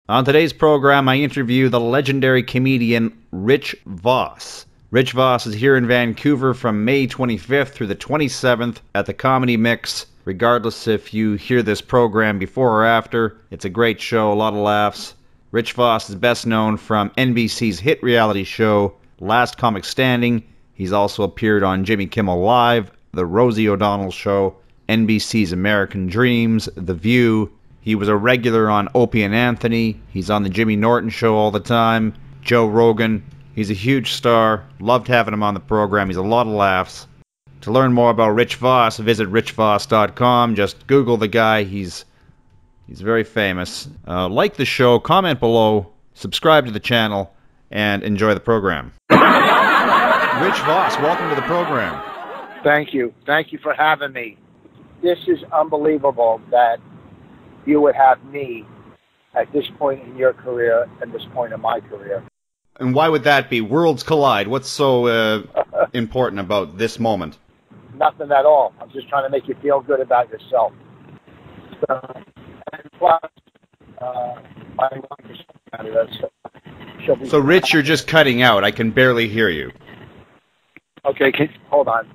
On today's program, I interview the legendary comedian Rich Vos. Rich Vos is here in Vancouver from May 25th through the 27th at the Comedy Mix. Regardless if you hear this program before or after, it's a great show, a lot of laughs. Rich Vos is best known from NBC's hit reality show, Last Comic Standing. He's also appeared on Jimmy Kimmel Live, The Rosie O'Donnell Show, NBC's American Dreams, The View. He was a regular on Opie and Anthony. He's on the Jimmy Norton Show all the time. Joe Rogan. He's a huge star. Loved having him on the program. He's a lot of laughs. To learn more about Rich Vos, visit richvos.com. Just Google the guy. He's very famous. Like the show, comment below, subscribe to the channel, and enjoy the program. Rich Vos, welcome to the program. Thank you. Thank you for having me. This is unbelievable that you would have me at this point in your career and this point in my career. And why would that be? Worlds collide. What's so important about this moment? Nothing at all. I'm just trying to make you feel good about yourself. And plus, my wife is Canada, so Rich, you're just cutting out. I can barely hear you. Okay, hold on.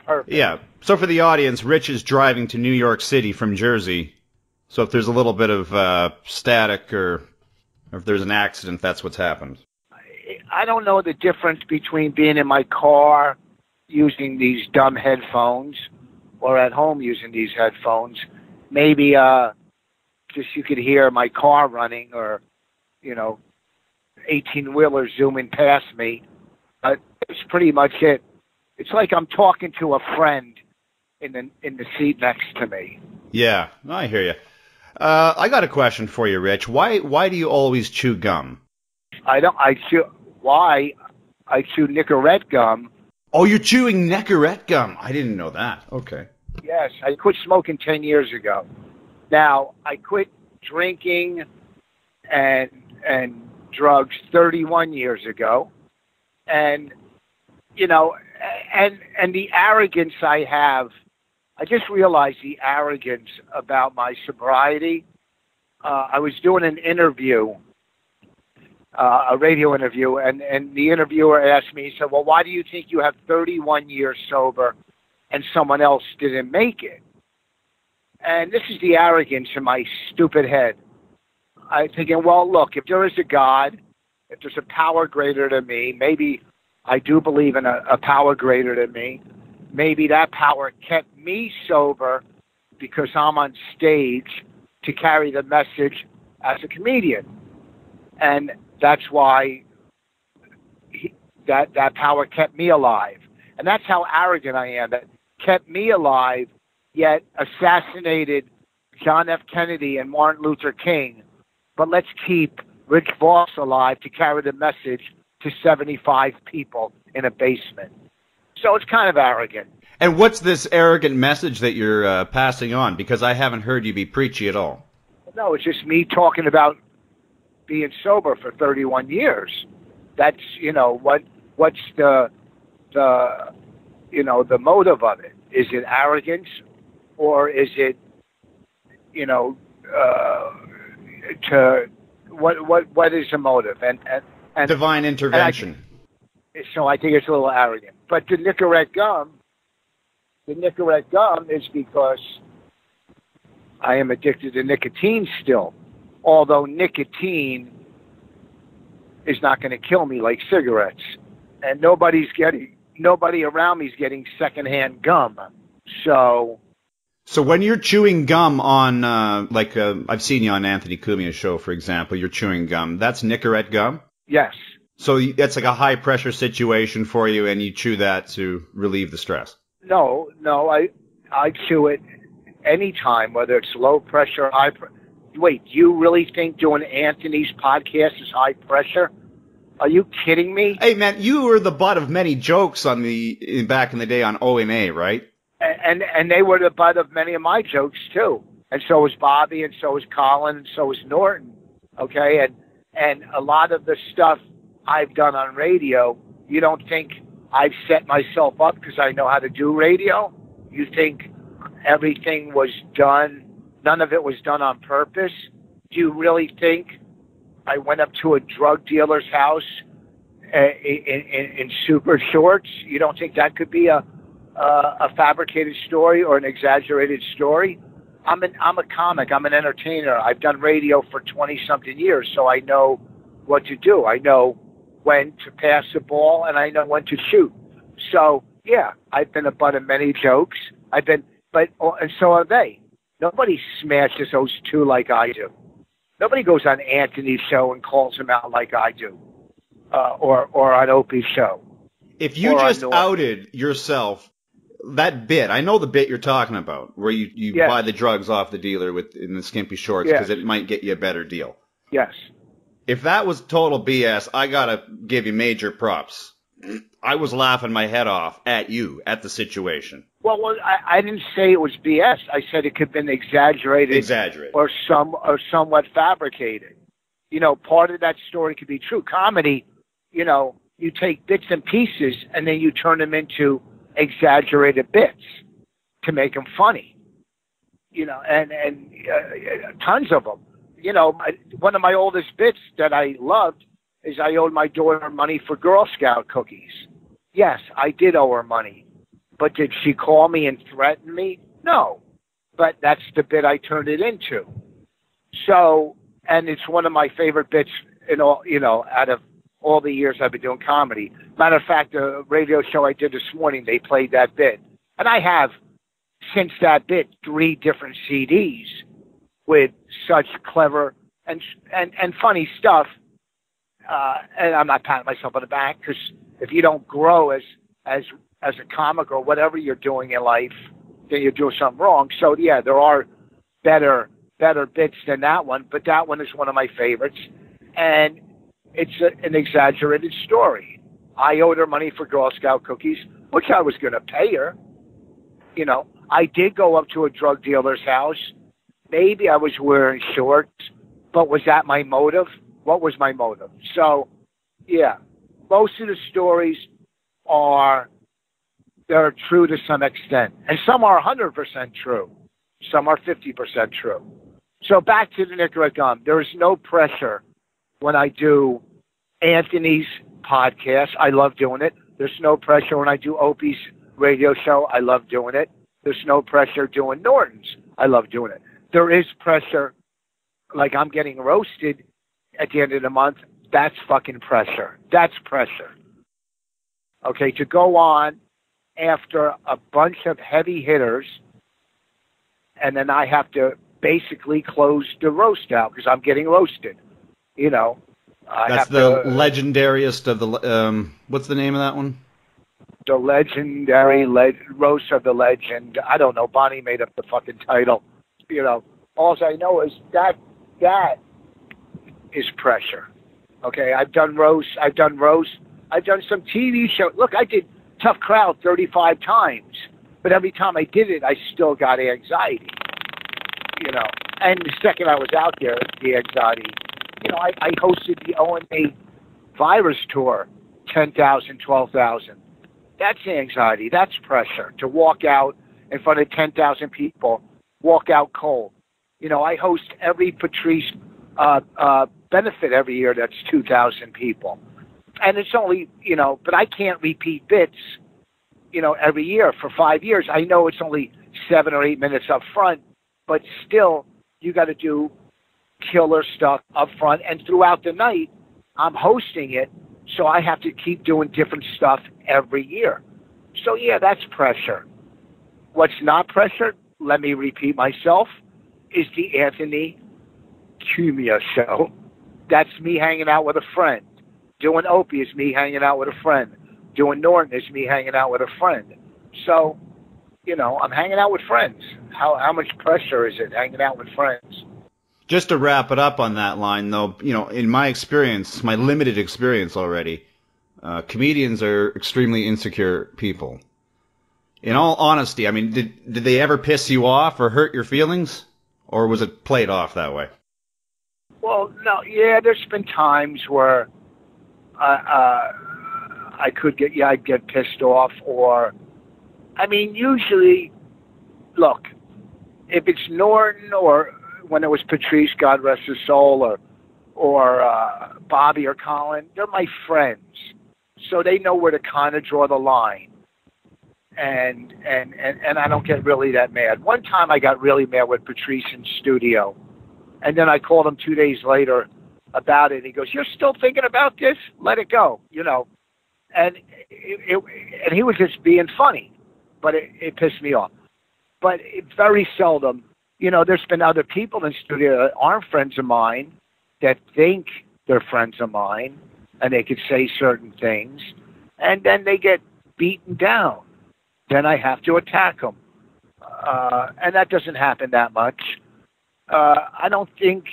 Perfect. Yeah. So for the audience, Rich is driving to New York City from Jersey. So if there's a little bit of static or if there's an accident, that's what's happened. I don't know the difference between being in my car using these dumb headphones or at home using these headphones. Maybe just you could hear my car running or, 18-wheelers zooming past me. That's pretty much it. It's like I'm talking to a friend in the seat next to me. Yeah, I hear you. I got a question for you, Rich. Why do you always chew gum? Why I chew Nicorette gum. Oh, you're chewing Nicorette gum. I didn't know that. Okay. Yes, I quit smoking 10 years ago. Now, I quit drinking and drugs 31 years ago. And, and the arrogance I have, I just realized the arrogance about my sobriety. I was doing an interview, a radio interview, and the interviewer asked me, he said, well, why do you think you have 31 years sober and someone else didn't make it? And this is the arrogance in my stupid head. I'm thinking, well, look, if there is a God, if there's a power greater than me, maybe I do believe in a power greater than me. Maybe that power kept me sober because I'm on stage to carry the message as a comedian. And that's why that power kept me alive. And that's how arrogant I am, that kept me alive, yet assassinated John F. Kennedy and Martin Luther King. But let's keep Rich Vos alive to carry the message to 75 people in a basement. So it's kind of arrogant. And what's this arrogant message that you're passing on? Because I haven't heard you be preachy at all. No, it's just me talking about being sober for 31 years. That's, what's the motive of it? Is it arrogance or is it, what is the motive? And divine intervention. So I think it's a little arrogant. But the Nicorette gum is because I am addicted to nicotine still. Although nicotine is not going to kill me like cigarettes. And nobody around me is getting secondhand gum. So when you're chewing gum on, I've seen you on Anthony Cumia's show, for example, you're chewing gum. That's Nicorette gum? Yes. So that's like a high-pressure situation for you, and you chew that to relieve the stress? No, I chew it anytime, whether it's low pressure, high pressure. Wait, do you really think doing Anthony's podcast is high pressure? Are you kidding me? Hey, man, you were the butt of many jokes back in the day on O&A, right? And they were the butt of many of my jokes, too. And so was Bobby, and so was Colin, and so was Norton, okay? And a lot of the stuff I've done on radio, you don't think I've set myself up because I know how to do radio? You think everything was done, none of it was done on purpose? Do you really think I went up to a drug dealer's house in super shorts? You don't think that could be a fabricated story or an exaggerated story? I'm a comic. I'm an entertainer. I've done radio for 20-something years, so I know what to do. I know when to pass the ball, and I know when to shoot. So, yeah, I've been a butt of many jokes. And so are they. Nobody smashes those two like I do. Nobody goes on Anthony's show and calls him out like I do, or on Opie's show. If you just outed yourself, that bit, I know the bit you're talking about, where you yes. buy the drugs off the dealer in the skimpy shorts because it might get you a better deal. Yes. If that was total BS, I gotta give you major props. I was laughing my head off at you, at the situation. Well, I didn't say it was BS. I said it could have been exaggerated. Or somewhat fabricated. You know, part of that story could be true. Comedy, you know, you take bits and pieces and then you turn them into exaggerated bits to make them funny. You know, and tons of them. You know, one of my oldest bits that I loved is I owed my daughter money for Girl Scout cookies. Yes, I did owe her money. But did she call me and threaten me? No. But that's the bit I turned it into. So, and it's one of my favorite bits in all, you know, out of all the years I've been doing comedy. Matter of fact, the radio show I did this morning, they played that bit. And I have, since that bit, 3 different CDs with such clever and funny stuff. And I'm not patting myself on the back, because if you don't grow as a comic or whatever you're doing in life, then you're doing something wrong. So yeah, there are better bits than that one, but that one is one of my favorites, and it's an exaggerated story. I owed her money for Girl Scout cookies, which I was going to pay her. You know, I did go up to a drug dealer's house. Maybe I was wearing shorts, but was that my motive? What was my motive? So, yeah, most of the stories they're true to some extent. And some are 100% true. Some are 50% true. So back to the Nicorette Gum. There is no pressure when I do Anthony's podcast. I love doing it. There's no pressure when I do Opie's radio show. I love doing it. There's no pressure doing Norton's. I love doing it. There is pressure, like I'm getting roasted at the end of the month. That's fucking pressure. That's pressure. Okay, to go on after a bunch of heavy hitters, and then I have to basically close the roast out because I'm getting roasted. You know, that's the legendariest of the. What's the name of that one? The legendary roast of the legend. I don't know. Bonnie made up the fucking title. You know, all I know is that is pressure. Okay, I've done roast. I've done some TV shows. Look, I did Tough Crowd 35 times, but every time I did it, I still got anxiety. You know, and the second I was out there, the anxiety. You know, I hosted the ONA virus tour, 10,000, 12,000. That's anxiety. That's pressure to walk out in front of 10,000 people, walk out cold. You know, I host every Patrice benefit every year. That's 2,000 people. And it's only, you know, but I can't repeat bits, you know, every year for 5 years. I know it's only 7 or 8 minutes up front, but still you got to do killer stuff up front. And throughout the night, I'm hosting it, so I have to keep doing different stuff every year. So, yeah, that's pressure. What's not pressure, let me repeat myself, is the Anthony Cumia show. That's me hanging out with a friend. Doing Opie is me hanging out with a friend. Doing Norton is me hanging out with a friend. So, you know, I'm hanging out with friends. How much pressure is it hanging out with friends? Just to wrap it up on that line, though, you know, in my experience, my limited experience already, comedians are extremely insecure people. In all honesty, I mean, did they ever piss you off or hurt your feelings? Or was it played off that way? Well, no, yeah, there's been times where I'd get pissed off, or, I mean, usually, look, if it's Norton or when it was Patrice, God rest his soul, or Bobby or Colin, they're my friends, so they know where to kind of draw the line. And I don't get really that mad. One time I got really mad with Patrice in studio, and then I called him 2 days later about it. He goes, "You're still thinking about this? Let it go," And and he was just being funny, but it pissed me off. But very seldom, there's been other people in studio that aren't friends of mine that think they're friends of mine, and they could say certain things, and then they get beaten down. Then I have to attack them. And that doesn't happen that much. I don't think,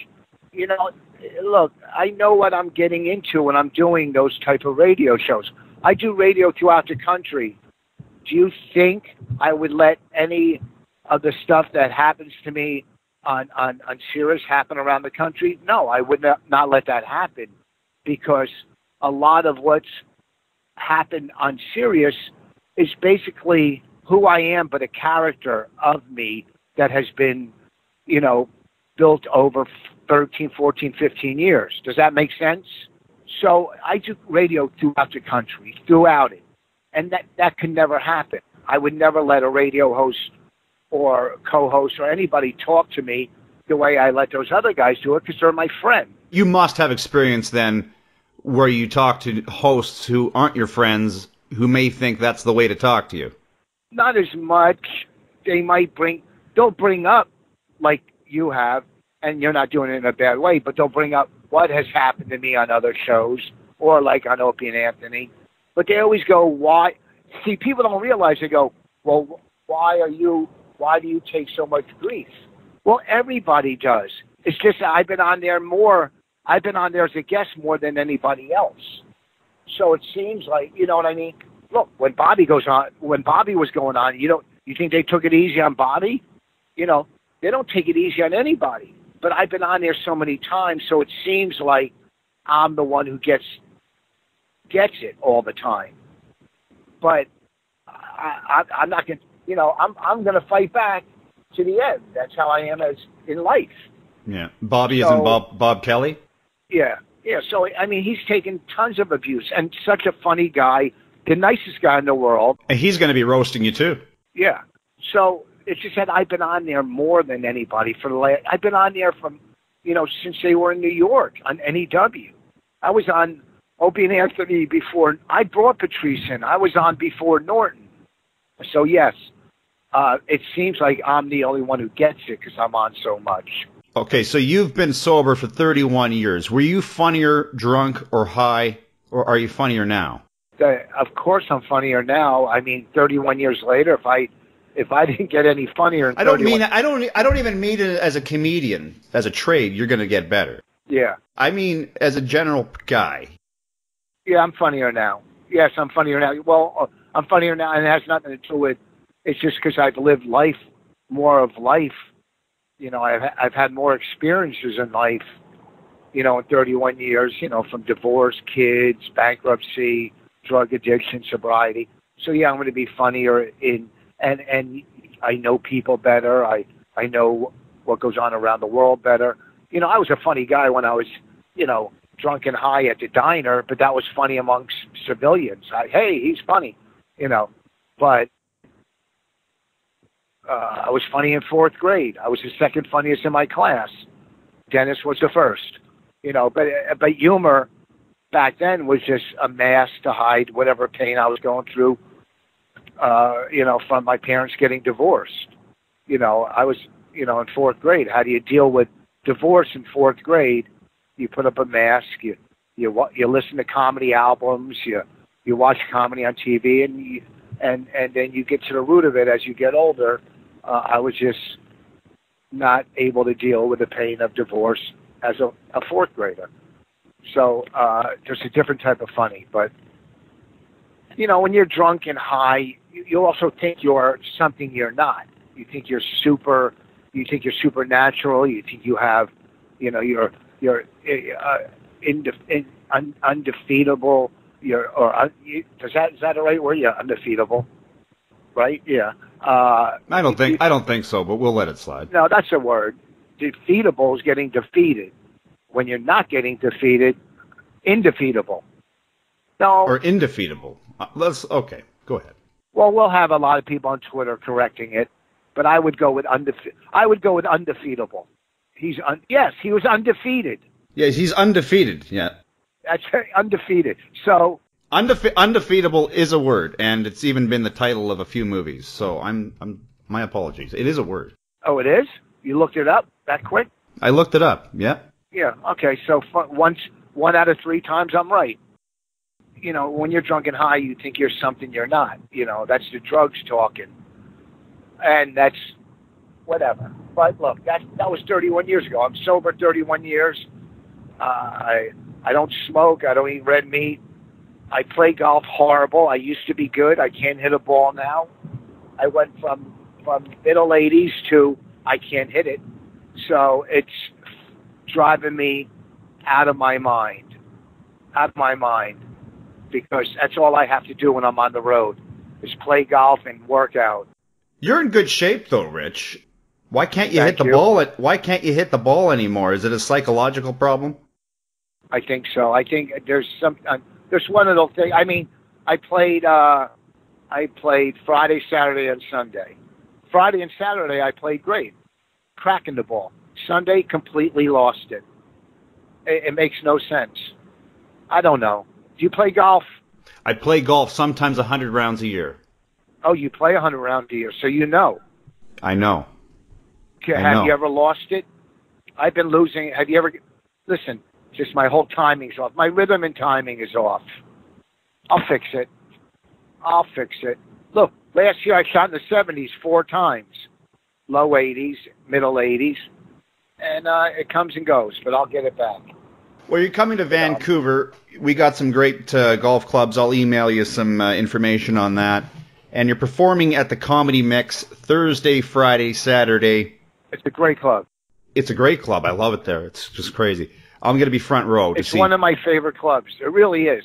look, I know what I'm getting into when I'm doing those type of radio shows. I do radio throughout the country. Do you think I would let any of the stuff that happens to me on Sirius happen around the country? No, I would not let that happen, because a lot of what's happened on Sirius is basically who I am, but a character of me that has been, built over 13, 14, 15 years. Does that make sense? So I do radio throughout the country, throughout it. And that can never happen. I would never let a radio host or co-host or anybody talk to me the way I let those other guys do it, because they're my friend. You must have experience then where you talk to hosts who aren't your friends, who may think that's the way to talk to you. Not as much. They'll bring up, like you have, and you're not doing it in a bad way, but they'll bring up what has happened to me on other shows, or like on Opie and Anthony. But they always go, why? See, people don't realize. They go, well, why do you take so much grief? Well, everybody does. It's just that I've been on there as a guest more than anybody else. So it seems like, you know what I mean? Look, when Bobby was going on, you think they took it easy on Bobby? They don't take it easy on anybody. But I've been on there so many times, so it seems like I'm the one who gets it all the time. But I'm not going to, I'm going to fight back to the end. That's how I am as in life. Yeah. Bobby isn't Bob Kelly? Yeah. Yeah. So, I mean, he's taken tons of abuse, and such a funny guy, the nicest guy in the world. And he's going to be roasting you too. Yeah. So it's just that I've been on there more than anybody I've been on there from, since they were in New York on NEW. I was on Opie and Anthony before. I brought Patrice in. I was on before Norton. So yes, it seems like I'm the only one who gets it because I'm on so much. Okay, so you've been sober for 31 years. Were you funnier drunk or high, or are you funnier now? Of course I'm funnier now. I mean, 31 years later, if I didn't get any funnier in I don't even mean it as a comedian, as a trade, you're going to get better. Yeah. I mean as a general guy. Yeah, I'm funnier now. Yes, I'm funnier now. Well, I'm funnier now, and it has nothing to do with, it's just because I've lived more of life. I've had more experiences in life, in 31 years, from divorce, kids, bankruptcy, drug addiction, sobriety. So yeah, I'm going to be funnier and I know people better. I know what goes on around the world better. I was a funny guy when I was, drunk and high at the diner, but that was funny amongst civilians. Hey, he's funny, but I was funny in fourth grade. I was the second funniest in my class. Dennis was the first, but humor back then was just a mask to hide whatever pain I was going through, from my parents getting divorced. I was, in fourth grade. How do you deal with divorce in fourth grade? You put up a mask, you listen to comedy albums, you watch comedy on TV, and then you get to the root of it as you get older. I was just not able to deal with the pain of divorce as a fourth grader. So there's a different type of funny. But, when you're drunk and high, you also think you're something you're not. You think you're supernatural. You think you have, you're undefeatable. Is that the right word? Yeah, undefeatable. Right? Yeah. I don't think so, but we'll let it slide. No, that's a word. defeatable is getting defeated. When you're not getting defeated, indefeatable. No. Or indefeatable. Okay, go ahead. Well, we'll have a lot of people on Twitter correcting it, but I would go with undefeatable. Yes, he was undefeated. Yeah, he's undefeated. Yeah. That's undefeated. So undefeatable is a word, and it's even been the title of a few movies. So my apologies. It is a word. Oh, it is? You looked it up that quick? I looked it up. Yeah. Yeah. Okay. So one out of 3 times I'm right. You know, when you're drunk and high, you think you're something you're not. You know, that's the drugs talking, and that's whatever. But look, that was 31 years ago. I'm sober 31 years. I don't smoke. I don't eat red meat. I play golf horrible. I used to be good. I can't hit a ball now. I went from middle 80s to I can't hit it. So it's driving me out of my mind. Because that's all I have to do when I'm on the road is play golf and work out. You're in good shape though, Rich. Why can't you hit the ball? Why can't you hit the ball anymore? Is it a psychological problem? I think so. I think there's one little thing. I mean, I played Friday, Saturday, and Sunday. Friday and Saturday I played great, cracking the ball. Sunday completely lost it. It makes no sense. I don't know. Do you play golf? I play golf sometimes 100 rounds a year. Oh, you play 100 rounds a year, so you know. I know. Have you ever lost it? I've been losing. Have you ever? Listen, just my whole timing's off. My rhythm and timing is off. I'll fix it. Look, last year I shot in the 70s 4 times. Low 80s, middle 80s. And it comes and goes, but I'll get it back. Well, you're coming to Vancouver. We got some great golf clubs. I'll email you some information on that. And you're performing at the Comedy Mix Thursday, Friday, Saturday. It's a great club. It's a great club. I love it there. It's just crazy. I'm going to be front row to see. It's one of my favorite clubs. It really is.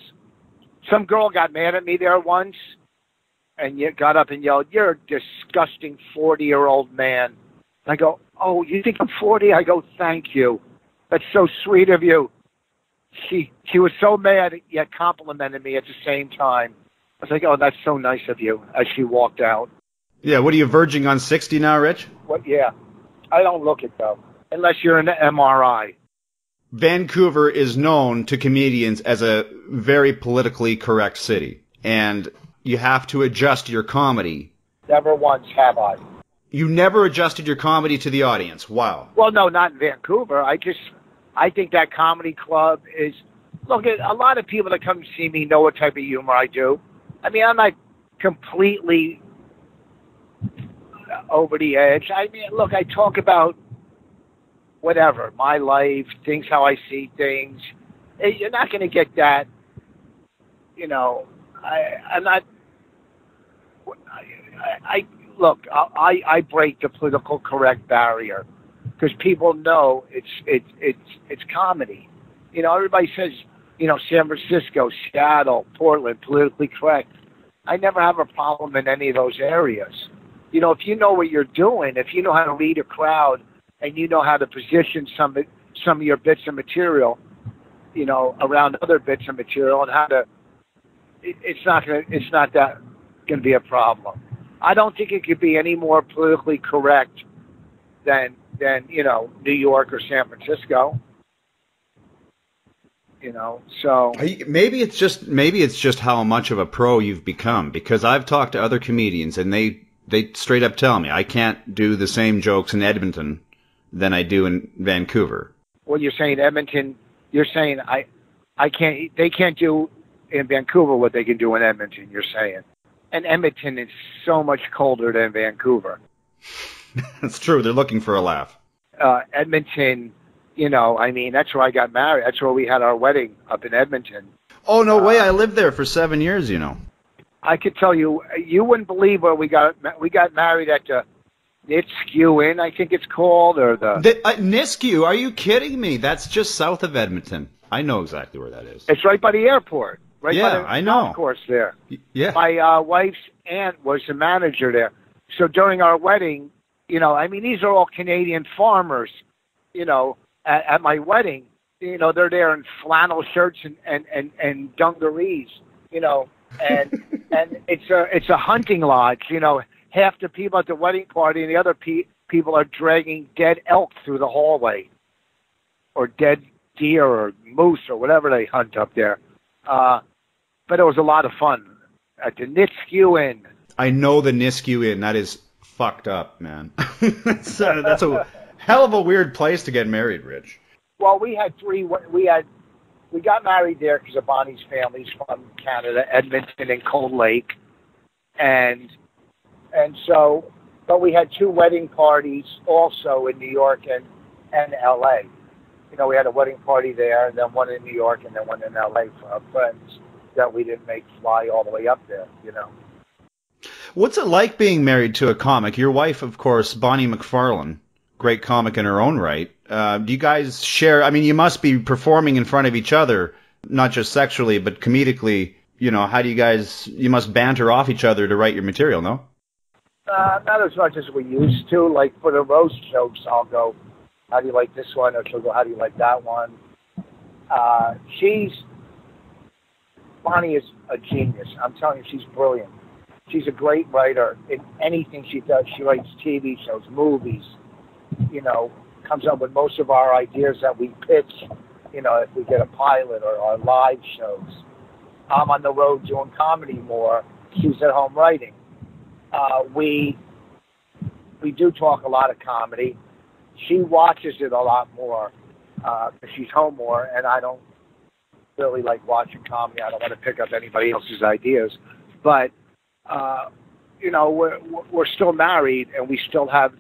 Some girl got mad at me there once and got up and yelled, "You're a disgusting 40-year-old man." I go, "Oh, you think I'm 40? I go, "Thank you. That's so sweet of you." She was so mad yet complimented me at the same time. I was like, "Oh, that's so nice of you," as she walked out. Yeah, what are you, verging on 60 now, Rich? What? Yeah. I don't look it, though, unless you're an MRI. Vancouver is known to comedians as a very politically correct city, and you have to adjust your comedy. Never once have I. You never adjusted your comedy to the audience. Wow. Well, no, not in Vancouver. I think that comedy club is... Look, a lot of people that come to see me know what type of humor I do. I mean, I'm not completely over the edge. I mean, look, I talk about whatever, my life, things, how I see things. You're not going to get that, you know, I'm not... Look, I break the political correct barrier because people know it's comedy. You know, everybody says, you know, San Francisco, Seattle, Portland, politically correct. I never have a problem in any of those areas. You know, if you know what you're doing, if you know how to read a crowd and you know how to position some of your bits of material, you know, around other bits of material and how to, it's not that going to be a problem. I don't think it could be any more politically correct than you know, New York or San Francisco. You know, so maybe it's just how much of a pro you've become, because I've talked to other comedians and they straight up tell me I can't do the same jokes in Edmonton than I do in Vancouver. Well, you're saying Edmonton. You're saying I can't. They can't do in Vancouver what they can do in Edmonton. You're saying, and Edmonton is so much colder than Vancouver. That's true. They're looking for a laugh. Edmonton, you know, I mean, that's where I got married. That's where we had our wedding, up in Edmonton. Oh, no way. I lived there for 7 years, you know. I could tell you, you wouldn't believe where we got married at the Nisku Inn, I think it's called, or the Nisku? Are you kidding me? That's just south of Edmonton. I know exactly where that is. It's right by the airport. Right by the I know. golf course there. Yeah. My wife's aunt was the manager there. So during our wedding, you know, I mean, these are all Canadian farmers. at my wedding, they're there in flannel shirts and dungarees, and it's a hunting lodge. Half the people at the wedding party and the other people are dragging dead elk through the hallway, or dead deer or moose or whatever they hunt up there. But it was a lot of fun at the Nisku Inn. I know the Nisku Inn. That is fucked up, man. That's a hell of a weird place to get married, Rich. Well, we got married there because of Bonnie's family's from Canada, Edmonton and Cold Lake, and so, but we had 2 wedding parties also in New York and L.A. We had a wedding party there, and then one in New York, and then one in L.A. for our friends that we didn't make fly all the way up there. What's it like being married to a comic? Your wife, of course, Bonnie McFarlane, great comic in her own right. Do you guys share? I mean, you must be performing in front of each other, not just sexually, but comedically. How do you must banter off each other to write your material, no? Not as much as we used to. Like for the roast jokes, I'll go, how do you like this one? Or she'll go, how do you like that one? Bonnie is a genius. I'm telling you, she's brilliant. She's a great writer in anything she does. She writes TV shows, movies, comes up with most of our ideas that we pitch, if we get a pilot or our live shows. I'm on the road doing comedy more. She's at home writing. We do talk a lot of comedy. She watches it a lot more because she's home more, and I don't really like watching comedy. I don't want to pick up anybody else's ideas. But, we're still married, and we still have,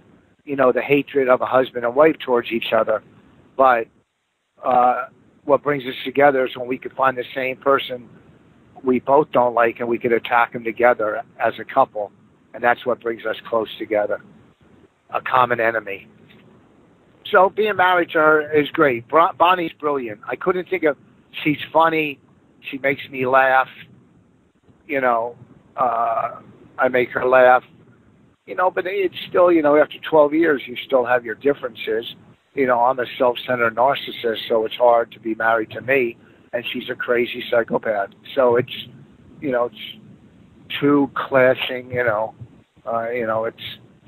the hatred of a husband and wife towards each other. But what brings us together is when we could find the same person we both don't like, and we could attack them together as a couple. And that's what brings us close together, a common enemy. So being married to her is great. Bonnie's brilliant. I couldn't think of, she's funny. She makes me laugh. I make her laugh. But it's still, after 12 years, you still have your differences. I'm a self-centered narcissist, so it's hard to be married to me. And she's a crazy psychopath. So it's, it's two clashing, it's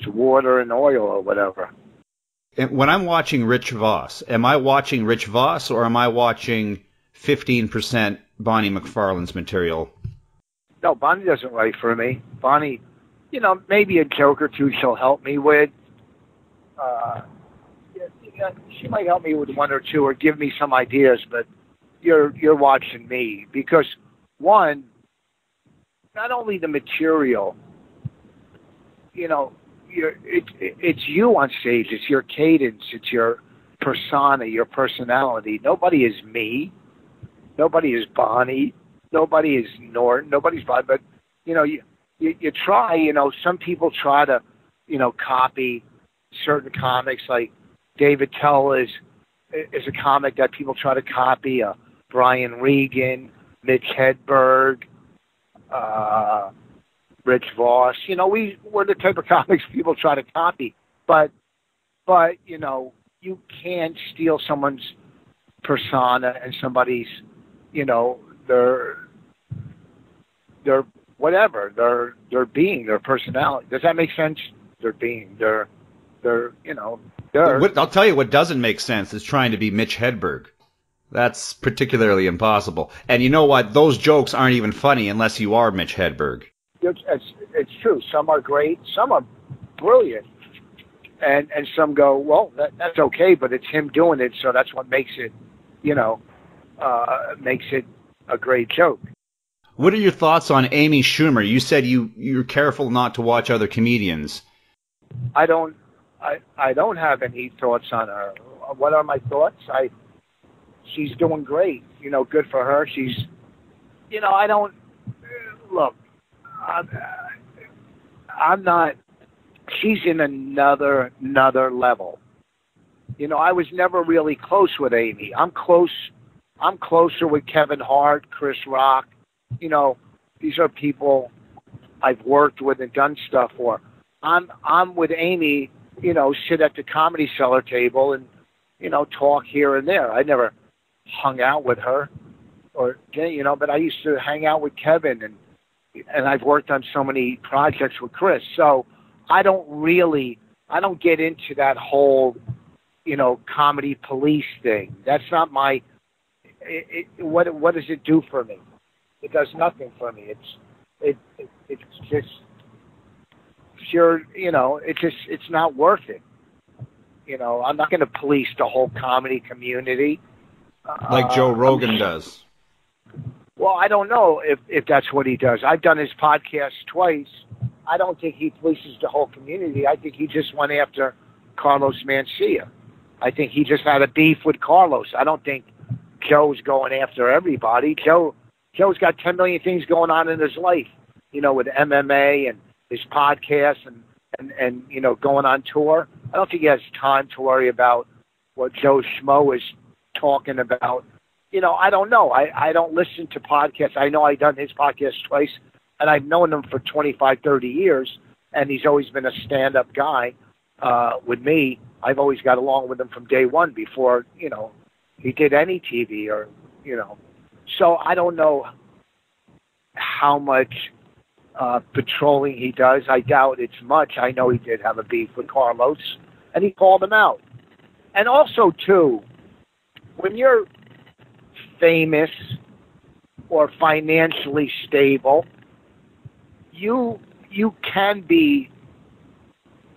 water and oil or whatever. And when I'm watching Rich Vos, am I watching Rich Vos or am I watching 15% Bonnie McFarlane's material? No, Bonnie doesn't write for me. Bonnie, maybe a joke or two she'll help me with. She might help me with one or two or give me some ideas, but you're watching me because, one, not only the material, it's you on stage. It's your cadence. It's your persona, your personality. Nobody is me. Nobody is Bonnie. Nobody is Norton. Nobody's Bonnie. But, you try, some people try to, copy certain comics. Like David Tell is a comic that people try to copy. Brian Regan, Mitch Hedberg, Rich Vos. We're the type of comics people try to copy. But you can't steal someone's persona and somebody's, their whatever, their being, their personality. Does that make sense? Their being, their I'll tell you what doesn't make sense is trying to be Mitch Hedberg. That's particularly impossible. And you know what? Those jokes aren't even funny unless you are Mitch Hedberg. It's true. Some are great. Some are brilliant. And some go, well, that's okay, but it's him doing it, so that's what makes it, makes it a great joke. What are your thoughts on Amy Schumer? You said you're careful not to watch other comedians. I don't have any thoughts on her. What are my thoughts? She's doing great. Good for her. She's, I don't, look, I'm not, she's in another level. I was never really close with Amy. I'm closer with Kevin Hart, Chris Rock. These are people I've worked with and done stuff for. I'm with Amy, sit at the Comedy Cellar table and talk here and there. I never hung out with her, or but I used to hang out with Kevin, and I've worked on so many projects with Chris. So I don't get into that whole, comedy police thing. That's not my. What does it do for me? It does nothing for me. It's just pure. It's not worth it. I'm not going to police the whole comedy community. Like Joe Rogan does. Well, I don't know if that's what he does. I've done his podcast twice. I don't think he polices the whole community. I think he just went after Carlos Mencia. I think he just had a beef with Carlos. I don't think Joe's going after everybody. Joe's got 10 million things going on in his life, with MMA and his podcast and going on tour. I don't think he has time to worry about what Joe Schmo is talking about. I don't know. I don't listen to podcasts. I know I've done his podcast twice, and I've known him for 25, 30 years, and he's always been a stand-up guy with me. I've always got along with him from day one before, he did any TV or, So I don't know how much patrolling he does. I doubt it's much. I know he did have a beef with Carlos, and he called him out. And also, too, when you're famous or financially stable, you can be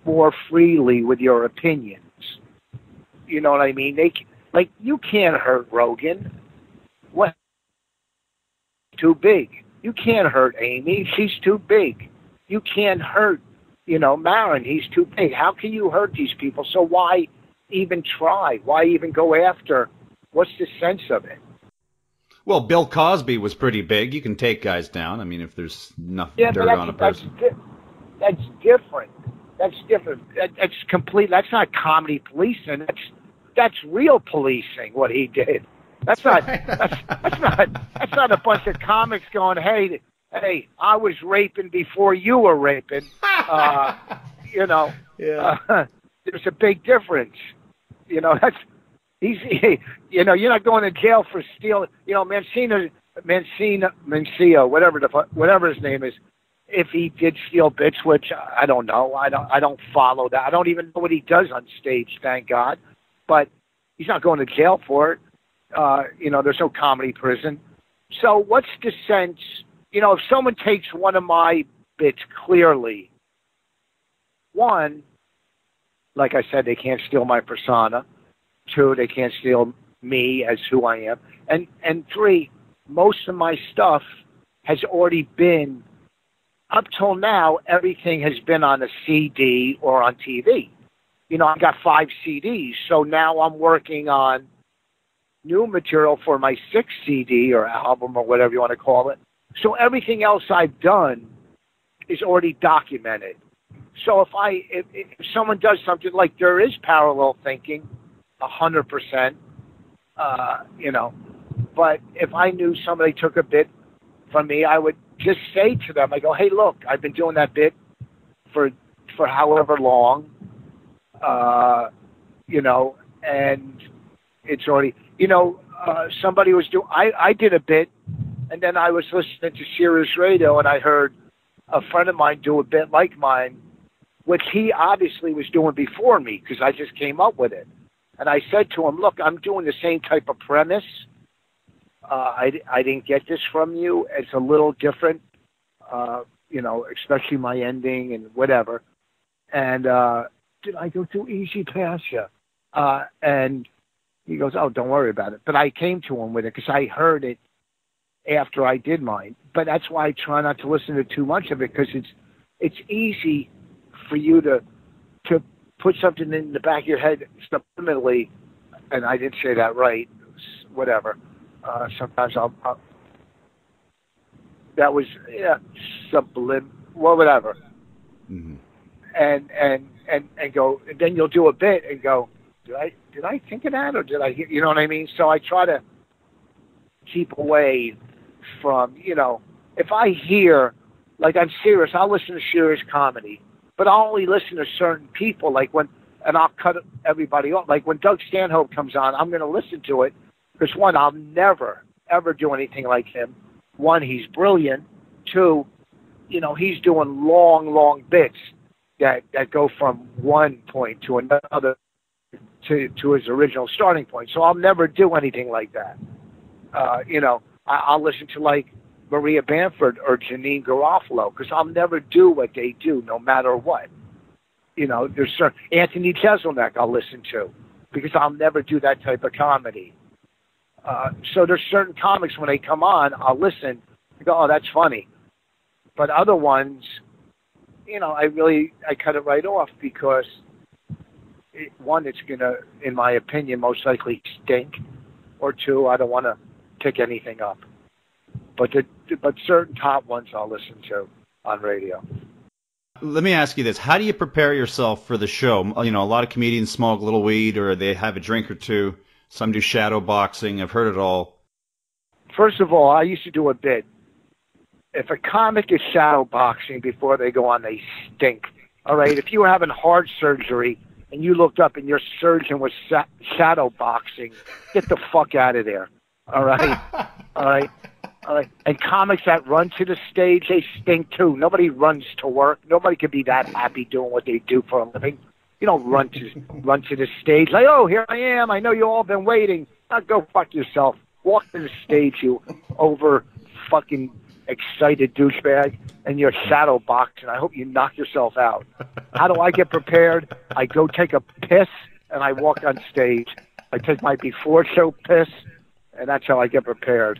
more freely with your opinions. You know what I mean? You can't hurt Rogan. What? Too big. You can't hurt Amy. She's too big. You can't hurt, Maron. He's too big. How can you hurt these people? So why even try? Why even go after? What's the sense of it? Well, Bill Cosby was pretty big. You can take guys down. I mean, if there's nothing dirt on a person. That's different. That's different. That's complete. That's not comedy policing. That's real policing. What he did. That's not. That's not a bunch of comics going, hey, I was raping before you were raping. Yeah. There's a big difference. You're not going to jail for stealing. Mencia, whatever his name is. If he did steal bits, which I don't know, I don't follow that. I don't even know what he does on stage. Thank God, but he's not going to jail for it. There's no comedy prison. So what's the sense? If someone takes one of my bits clearly, one, like I said, they can't steal my persona. Two, they can't steal me as who I am. And three, most of my stuff has already been, up till now, everything has been on a CD or on TV. I got 5 CDs, so now I'm working on new material for my 6th CD or album or whatever you want to call it. So everything else I've done is already documented. So if someone does something, like, there is parallel thinking, 100%, but if I knew somebody took a bit from me, I would just say to them, I go, hey, look, I've been doing that bit for however long, and it's already, somebody was doing, I did a bit, and then I was listening to Sirius Radio, and I heard a friend of mine do a bit like mine, which he obviously was doing before me, because I just came up with it. And I said to him, look, I'm doing the same type of premise. I didn't get this from you. It's a little different, especially my ending and whatever. And did I go too easy past you? And he goes, oh, don't worry about it. But I came to him with it because I heard it after I did mine. But that's why I try not to listen to too much of it, because it's easy for you to put something in the back of your head subliminally, and I didn't say that right, whatever. Sometimes I'll that was, whatever. Mm-hmm. And go, and then you'll do a bit and go, did I think of that, or did I hear, you know what I mean? So I try to keep away from, if I hear, like, I'm serious, I'll listen to serious comedy. But I'll only listen to certain people. Like when and I'll cut everybody off. Like when Doug Stanhope comes on, I'm going to listen to it because, one, I'll never, ever do anything like him. One, he's brilliant. Two, you know, he's doing long bits that go from one point to another to his original starting point. So I'll never do anything like that. You know, I'll listen to like Maria Bamford or Janine Garofalo because I'll never do what they do no matter what. You know, there's certain Anthony Jeselnik I'll listen to because I'll never do that type of comedy. So there's certain comics when they come on, I'll listen and go, oh, that's funny. But other ones, you know, I cut it right off because one, it's going to, in my opinion, most likely stink, or two, I don't want to pick anything up. But certain top ones I'll listen to on radio. Let me ask you this. How do you prepare yourself for the show? You know, a lot of comedians smoke a little weed or they have a drink or two. Some do shadow boxing. I've heard it all. First of all, I used to do a bit. If a comic is shadow boxing before they go on, they stink. All right? If you were having heart surgery and you looked up and your surgeon was shadow boxing, get the fuck out of there. All right? All right? All right. And comics that run to the stage, they stink too. Nobody runs to work. Nobody can be that happy doing what they do for a living. You don't run to the stage like, oh, here I am. I know you all been waiting. Now go fuck yourself. Walk to the stage, you over fucking excited douchebag, and you're shadow boxing. I hope you knock yourself out. How do I get prepared? I go take a piss and I walk on stage. I take my before show piss, and that's how I get prepared.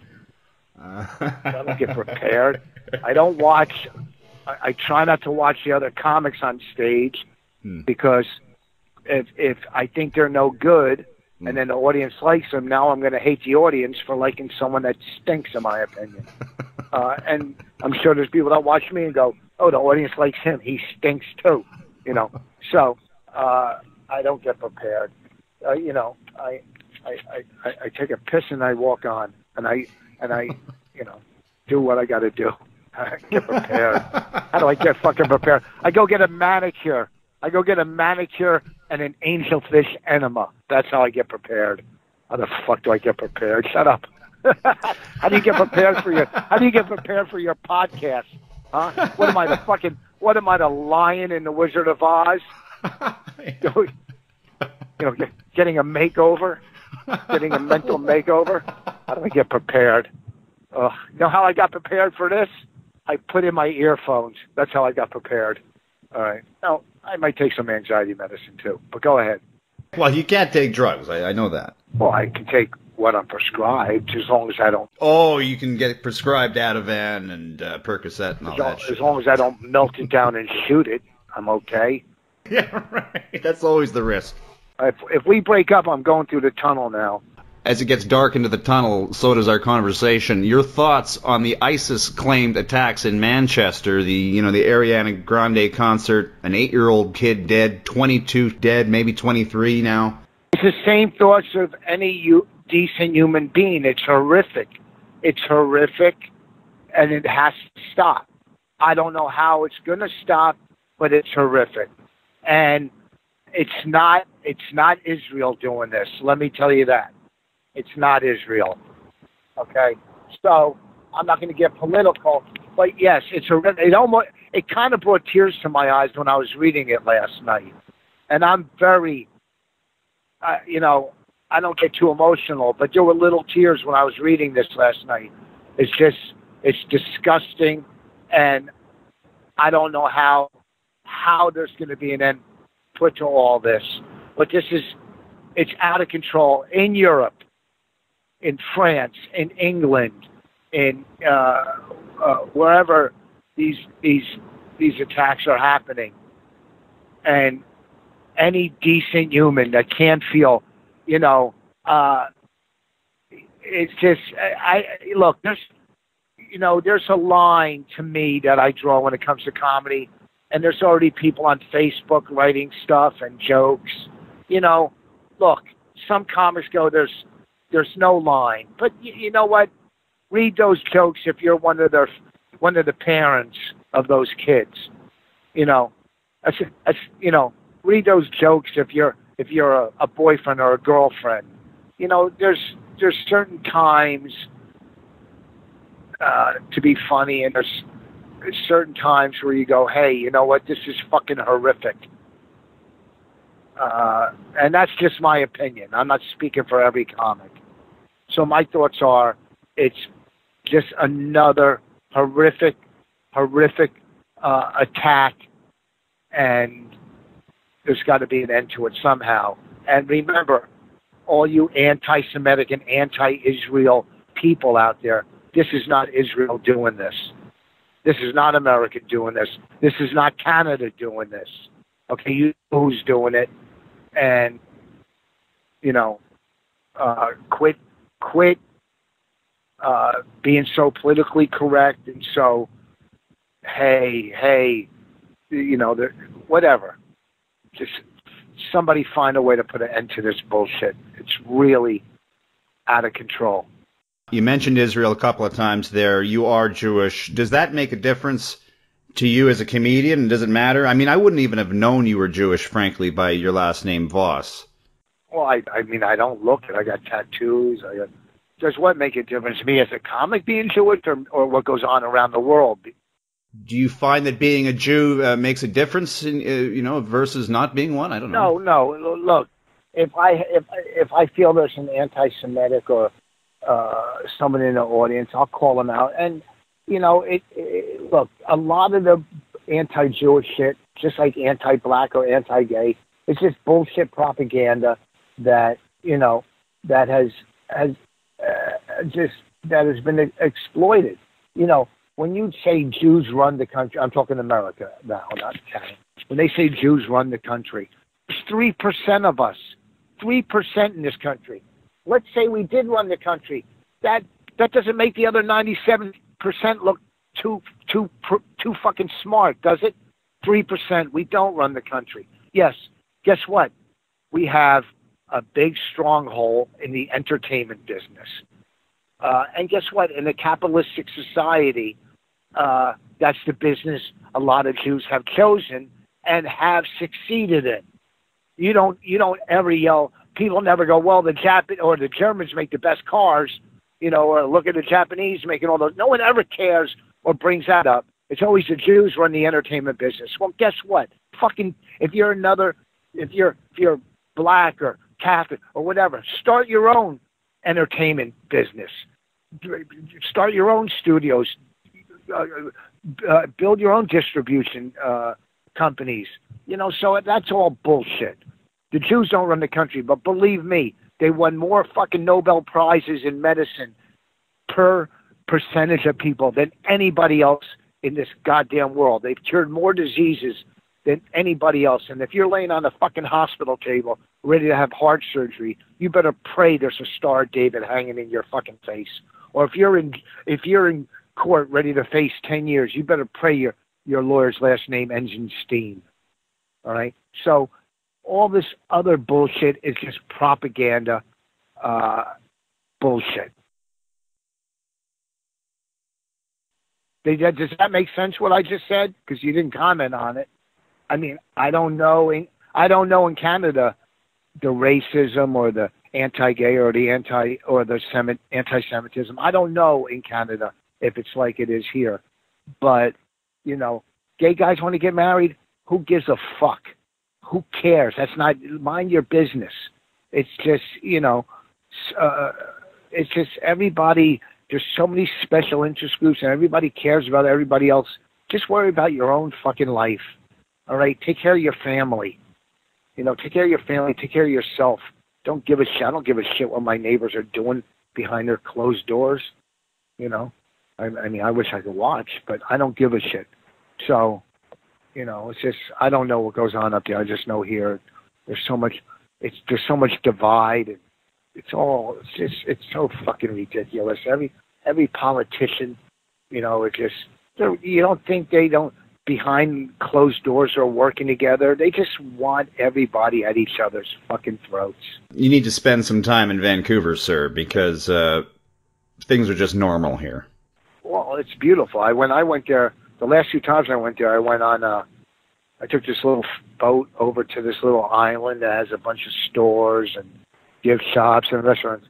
I don't get prepared. I don't watch. I try not to watch the other comics on stage because if I think they're no good and then the audience likes them, now I'm going to hate the audience for liking someone that stinks, in my opinion. And I'm sure there's people that watch me and go, oh, the audience likes him. He stinks too, you know. So I don't get prepared. You know, I take a piss and I walk on, and I you know, do what I got to do. Get prepared. How do I get fucking prepared? I go get a manicure. I go get a manicure and an angelfish enema. That's how I get prepared. How the fuck do I get prepared? Shut up. How do you get prepared for your podcast? Huh? What am I, the lion in the Wizard of Oz? You know, getting a makeover, getting a mental makeover. How do I get prepared? You know how I got prepared for this? I put in my earphones. That's how I got prepared. All right. Now, I might take some anxiety medicine too, but go ahead. Well, you can't take drugs. I know that. Well, I can take what I'm prescribed as long as I don't. Oh, you can get prescribed Ativan and Percocet and all that shit. As long as I don't melt it down and shoot it, I'm okay. Yeah, right. That's always the risk. If we break up, I'm going through the tunnel now. As it gets dark into the tunnel, so does our conversation. Your thoughts on the ISIS-claimed attacks in Manchester, the Ariana Grande concert, an 8-year-old kid dead, 22 dead, maybe 23 now? It's the same thoughts of any decent human being. It's horrific. It's horrific, and it has to stop. I don't know how it's going to stop, but it's horrific. And it's not Israel doing this. Let me tell you that. It's not Israel. Okay? So I'm not going to get political, but yes, it's horrific. It kind of brought tears to my eyes when I was reading it last night. And I'm very, you know, I don't get too emotional, but there were little tears when I was reading this last night. It's disgusting, and I don't know how there's going to be an end put to all this. But it's out of control in Europe, in France, in England, in wherever these attacks are happening. And any decent human that can't feel, you know, it's just, look, there's a line to me that I draw when it comes to comedy, and there's already people on Facebook writing stuff and jokes. You know, look, some comics go, there's no line, but you know what? Read those jokes if you're one of the parents of those kids. You know, you know, read those jokes if you're a boyfriend or a girlfriend. You know, there's certain times to be funny, and there's certain times where you go, hey, you know what, this is fucking horrific. And that's just my opinion. I'm not speaking for every comic. So my thoughts are, it's just another horrific attack, and there's got to be an end to it somehow. And remember, all you anti-Semitic and anti-Israel people out there, this is not Israel doing this. This is not America doing this. This is not Canada doing this. Okay, you know who's doing it. And, you know, quit being so politically correct and so, hey, you know, whatever. Just somebody find a way to put an end to this bullshit. It's really out of control. You mentioned Israel a couple of times there. You are Jewish. Does that make a difference to you as a comedian? Does it matter? I mean, I wouldn't even have known you were Jewish, frankly, by your last name, Vos. Well, I mean, I don't look it. I got tattoos. Does what make a difference to me as a comic being Jewish, or what goes on around the world? Do you find that being a Jew makes a difference, in, you know, versus not being one? I don't know. No. Look, if I feel there's an anti-Semitic or someone in the audience, I'll call them out. And you know, look, a lot of the anti-Jewish shit, just like anti-black or anti-gay, it's just bullshit propaganda that, you know, that has been exploited. You know, when you say Jews run the country, I'm talking America now, not Canada. When they say Jews run the country, it's 3% of us, 3% in this country. Let's say we did run the country. That doesn't make the other 97% look too fucking smart, does it? 3%. We don't run the country. Yes. Guess what? We have a big stronghold in the entertainment business. And guess what? In a capitalistic society, that's the business a lot of Jews have chosen and have succeeded in. You don't ever yell. People never go, well, the Germans make the best cars, you know, or look at the Japanese making all those. No one ever cares or brings that up. It's always the Jews run the entertainment business. Well, guess what? Fucking, if you're black or Catholic or whatever, start your own entertainment business. Start your own studios. Build your own distribution companies. You know, so that's all bullshit. The Jews don't run the country, but believe me, they won more fucking Nobel Prizes in medicine per percentage of people than anybody else in this goddamn world. They've cured more diseases than anybody else. And if you're laying on a fucking hospital table ready to have heart surgery, you better pray there's a Star of David hanging in your fucking face. Or if you're in court ready to face 10 years, you better pray your lawyer's last name ends in Steen. All right? So all this other bullshit is just propaganda bullshit. Does that make sense what I just said? Because you didn't comment on it. I mean, I don't know in Canada the racism or the anti-gay or the anti-Semitism. I don't know in Canada if it's like it is here. But, you know, gay guys want to get married. Who gives a fuck? Who cares? That's not, mind your business. It's just, you know, it's just everybody, there's so many special interest groups and everybody cares about everybody else. Just worry about your own fucking life. All right? Take care of your family. You know, take care of your family. Take care of yourself. Don't give a shit. I don't give a shit what my neighbors are doing behind their closed doors. You know, I mean, I wish I could watch, but I don't give a shit. So, you know, it's just, I don't know what goes on up there. I just know here there's so much divide. And it's so fucking ridiculous. Every politician, you know, it just, you don't think they don't, behind closed doors are working together. They just want everybody at each other's fucking throats. You need to spend some time in Vancouver, sir, because things are just normal here. Well, it's beautiful. When I went there, the last few times I went there, I went on I took this little boat over to this little island that has a bunch of stores and gift shops and restaurants.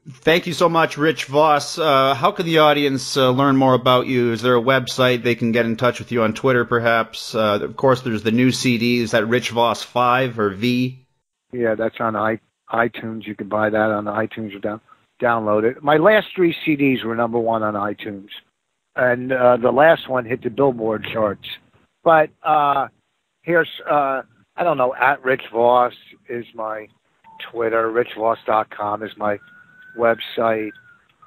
Thank you so much, Rich Vos. How can the audience learn more about you? Is there a website they can get in touch with you on Twitter, perhaps? Of course, there's the new CD. Is that Rich Vos 5 or V? Yeah, that's on iTunes. You can buy that on iTunes or download it. My last 3 CDs were #1 on iTunes, and the last one hit the Billboard charts. But here's, I don't know, at Rich Vos is my Twitter. RichVos.com is my website.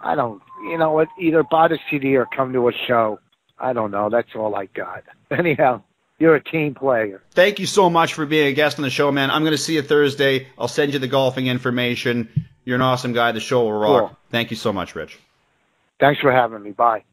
I don't, you know what, either buy the CD or come to a show. I don't know. That's all I got. Anyhow, you're a team player. Thank you so much for being a guest on the show, man. I'm going to see you Thursday. I'll send you the golfing information. You're an awesome guy. The show will rock. Cool. Thank you so much, Rich. Thanks for having me. Bye.